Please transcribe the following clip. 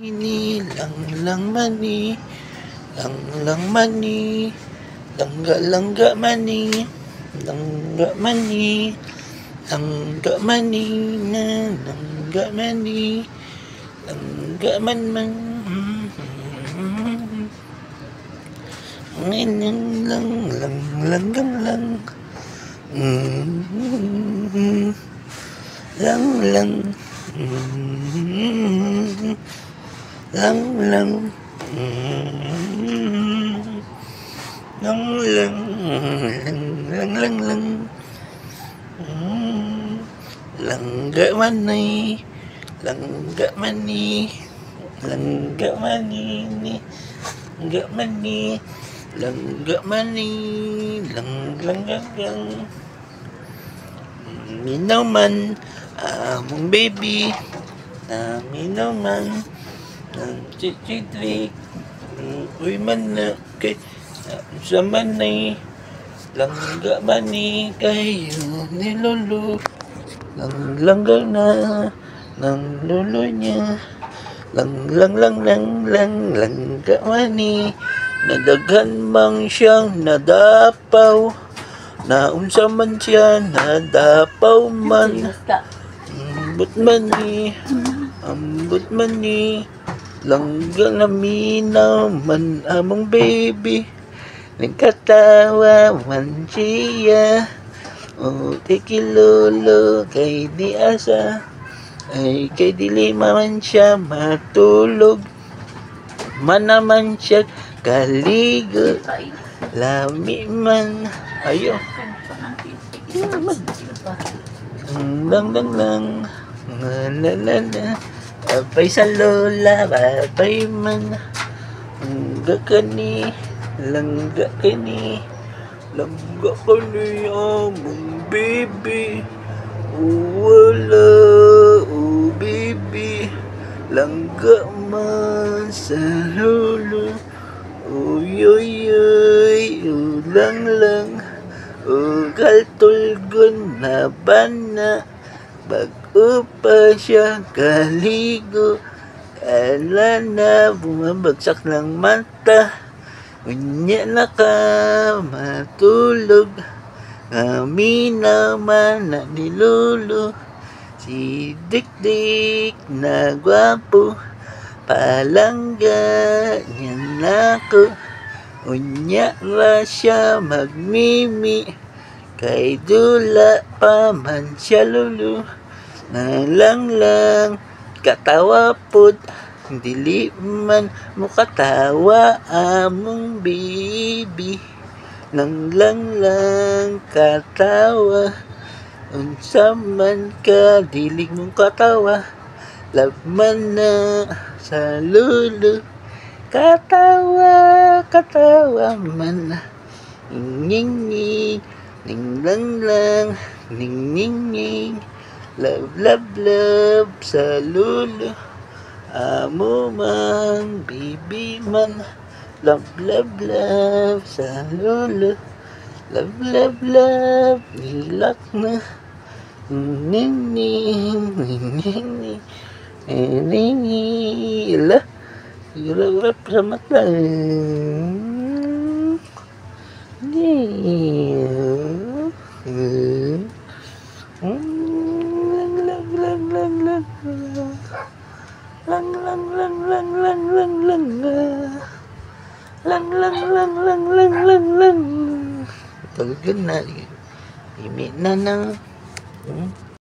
Ini lang mani, lang mani, langga mani, langga mani, langga mani na, langga mani, langga man. Langga mani, langga mani, langga mani ni, langga mani, langga mani, lang. Minaw man, among baby, minaw man, ng chichitrik, uy man na, kay, sa manay, langga mani, kayo ni lolo, langga na, ng lolo niya, langga mani, nadaghan mang siyang nadapaw, naunsa man siya nadapaw man, ambot mani, langga na minaw man among baby, nagkatawa man siya, o tikilolo kay di asa, ay kay dili man siya matulog, man naman siya kaligo, lami man, ayo, lang, babay sa lola, babay man, langga kani, langga kani, among baby, wala, baby, langga man sa lolo, uy, lang, kaltulgon na bana, bago pa siya kaligo, ala na bumabagsak ng mata, unya na ka matulog, kami naman na nilolo, si Dikdik na gwapo, palangga niya na ko, unya ra siya magmimi, kay dula pa man siya lulu, na lang, katawa pod, dili man mukatawa among baby, lang, katawa, unsa man ka dilig mong katawa, labman na sa lulu, katawa man, ning, lang, ning, love sa lulu, amo man, baby man, love sa lulu, love, nilak na, ning, hirap sa mata, lang, talaga na, imi na,